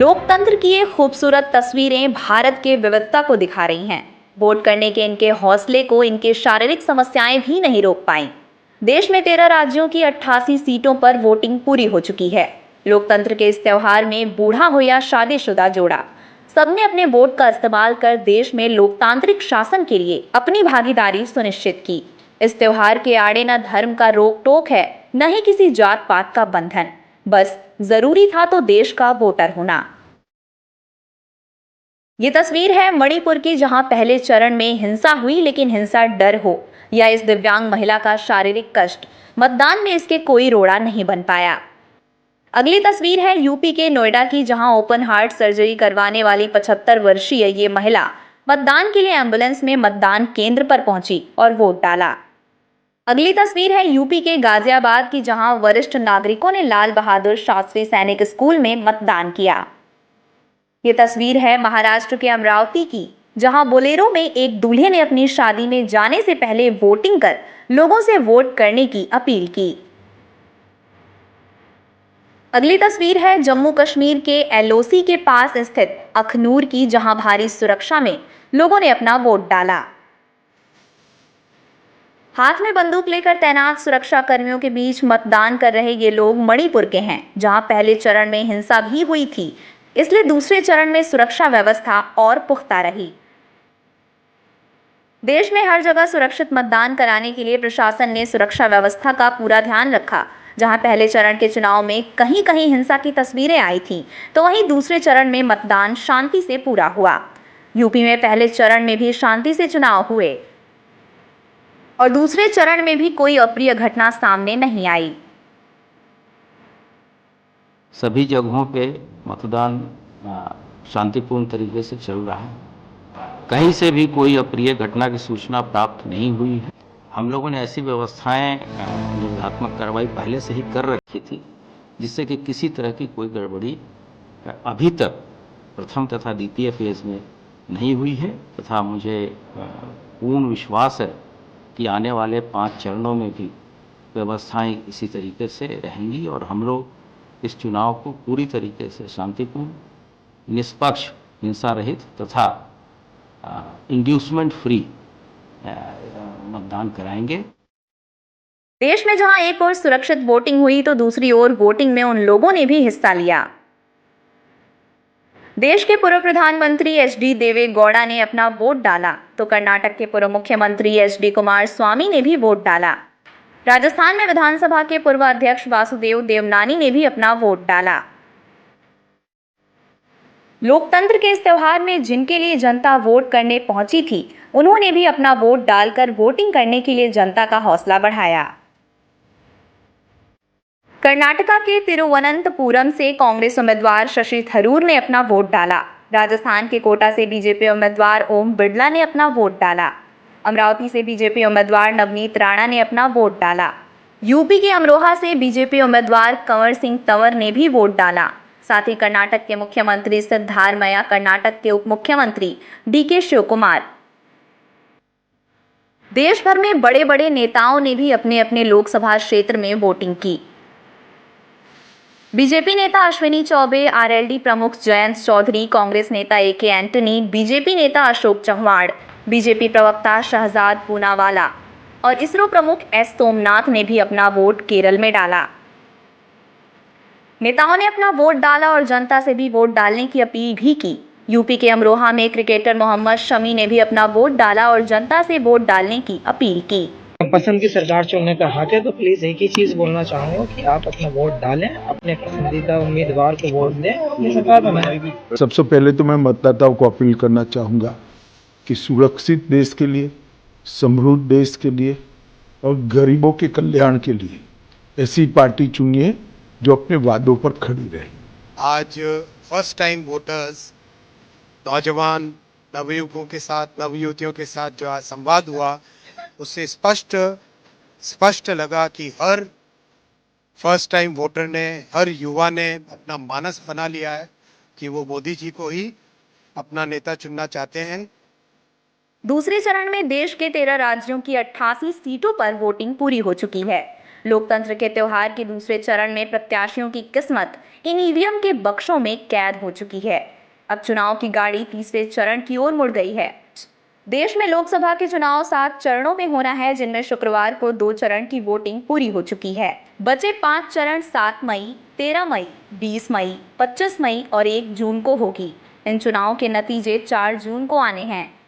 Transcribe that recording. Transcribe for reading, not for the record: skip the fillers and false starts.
लोकतंत्र की ये खूबसूरत तस्वीरें भारत के विविधता को दिखा रही हैं। वोट करने के इनके हौसले को इनके शारीरिक समस्याएं भी नहीं रोक पाई। देश में 13 राज्यों की 88 सीटों पर वोटिंग पूरी हो चुकी है। लोकतंत्र के इस त्योहार में बूढ़ा हो या शादीशुदा जोड़ा, सबने अपने वोट का इस्तेमाल कर देश में लोकतांत्रिक शासन के लिए अपनी भागीदारी सुनिश्चित की। इस त्योहार के आड़े न धर्म का रोक टोक है, न ही किसी जात पात का बंधन। बस जरूरी था तो देश का वोटर होना। ये तस्वीर है मणिपुर की, जहां पहले चरण में हिंसा हुई, लेकिन हिंसा डर हो या इस दिव्यांग महिला का शारीरिक कष्ट, मतदान में इसके कोई रोड़ा नहीं बन पाया। अगली तस्वीर है यूपी के नोएडा की, जहां ओपन हार्ट सर्जरी करवाने वाली 75 वर्षीय ये महिला मतदान के लिए एम्बुलेंस में मतदान केंद्र पर पहुंची और वोट डाला। अगली तस्वीर है यूपी के गाजियाबाद की, जहां वरिष्ठ नागरिकों ने लाल बहादुर शास्त्री सैनिक स्कूल में मतदान किया। ये तस्वीर है महाराष्ट्र के अमरावती की, जहां बोलेरो में एक दूल्हे ने अपनी शादी में जाने से पहले वोटिंग कर लोगों से वोट करने की अपील की। अगली तस्वीर है जम्मू कश्मीर के एलओसी के पास स्थित अखनूर की, जहां भारी सुरक्षा में लोगों ने अपना वोट डाला। हाथ में बंदूक लेकर तैनात सुरक्षा कर्मियों के बीच मतदान कर रहे ये लोग मणिपुर के हैं, जहां पहले चरण में हिंसा भी हुई थी, इसलिए दूसरे चरण में सुरक्षा व्यवस्था और पुख्ता रही। देश में हर जगह सुरक्षित मतदान कराने के लिए प्रशासन ने सुरक्षा व्यवस्था का पूरा ध्यान रखा। जहां पहले चरण के चुनाव में कहीं कहीं हिंसा की तस्वीरें आई थीं, तो वहीं दूसरे चरण में मतदान शांति से पूरा हुआ। यूपी में पहले चरण में भी शांति से चुनाव हुए और दूसरे चरण में भी कोई अप्रिय घटना सामने नहीं आई। सभी जगहों पे मतदान शांतिपूर्ण तरीके से चल रहा है। कहीं से भी कोई अप्रिय घटना की सूचना प्राप्त नहीं हुई है। हम लोगों ने ऐसी व्यवस्थाएं निरोधात्मक कार्रवाई पहले से ही कर रखी थी, जिससे कि किसी तरह की कोई गड़बड़ी अभी तक प्रथम तथा द्वितीय फेज में नहीं हुई है। तथा मुझे पूर्ण विश्वास है कि आने वाले 5 चरणों में भी व्यवस्थाएं इसी तरीके से रहेंगी और हम लोग इस चुनाव को पूरी तरीके से शांतिपूर्ण, निष्पक्ष, हिंसा रहित तथा इंड्यूसमेंट फ्री मतदान कराएंगे। देश में जहां एक ओर सुरक्षित वोटिंग हुई, तो दूसरी ओर वोटिंग में उन लोगों ने भी हिस्सा लिया। देश के पूर्व प्रधानमंत्री एच.डी. देवे गौड़ा ने अपना वोट डाला, तो कर्नाटक के पूर्व मुख्यमंत्री एच.डी. कुमारस्वामी ने भी वोट डाला। राजस्थान में विधानसभा के पूर्व अध्यक्ष वासुदेव देवनानी ने भी अपना वोट डाला। लोकतंत्र के इस त्योहार में जिनके लिए जनता वोट करने पहुंची थी, उन्होंने भी अपना वोट डालकर वोटिंग करने के लिए जनता का हौसला बढ़ाया। कर्नाटका के तिरुवनंतपुरम से कांग्रेस उम्मीदवार शशि थरूर ने अपना वोट डाला। राजस्थान के कोटा से बीजेपी उम्मीदवार ओम बिड़ला ने अपना वोट डाला। अमरावती से बीजेपी उम्मीदवार नवनीत राणा ने अपना वोट डाला। यूपी के अमरोहा से बीजेपी उम्मीदवार कंवर सिंह तंवर ने भी वोट डाला। साथ ही कर्नाटक के मुख्यमंत्री सिद्धारमैया, कर्नाटक के उप मुख्यमंत्री डी.के. शिव कुमार, देश भर में बड़े बड़े नेताओं ने भी अपने अपने लोकसभा क्षेत्र में वोटिंग की। बीजेपी नेता अश्विनी चौबे, आरएलडी प्रमुख जयंत चौधरी, कांग्रेस नेता ए.के. एंटनी, बीजेपी नेता अशोक चव्हाण, बीजेपी प्रवक्ता शहजाद पूनावाला और इसरो प्रमुख एस सोमनाथ ने भी अपना वोट केरल में डाला। नेताओं ने अपना वोट डाला और जनता से भी वोट डालने की अपील भी की। यूपी के अमरोहा में क्रिकेटर मोहम्मद शमी ने भी अपना वोट डाला और जनता से वोट डालने की अपील की। पसंद की सरकार चुनने का हक है, तो प्लीज एक ही चीज बोलना चाहूंगा कि आप अपना वोट डालें, अपने पसंदीदा उम्मीदवार को वोट दें, अपनी सरकार बनाएं। सबसे पहले तो मैं मतदाताओं को अपील करना चाहूँगा कि सुरक्षित देश के लिए, समृद्ध देश के लिए और गरीबों के कल्याण के लिए ऐसी पार्टी चुनिए जो अपने वादों पर खड़ी रहे। आज फर्स्ट टाइम वोटर्स, नौजवान नवयुवकों के साथ, नवयुवतियों के साथ जो आज संवाद हुआ, उससे स्पष्ट लगा कि हर फर्स्ट टाइम वोटर ने, हर युवा ने अपना मानस बना लिया है कि वो मोदी जी को ही अपना नेता चुनना चाहते हैं। दूसरे चरण में देश के 13 राज्यों की 88 सीटों पर वोटिंग पूरी हो चुकी है। लोकतंत्र के त्योहार के दूसरे चरण में प्रत्याशियों की किस्मत इन ईवीएम के बक्सों में कैद हो चुकी है। अब चुनाव की गाड़ी तीसरे चरण की ओर मुड़ गई है। देश में लोकसभा के चुनाव 7 चरणों में होना है, जिनमें शुक्रवार को 2 चरण की वोटिंग पूरी हो चुकी है। बचे 5 चरण 7 मई, 13 मई, 20 मई, 25 मई और 1 जून को होगी। इन चुनाव के नतीजे 4 जून को आने हैं।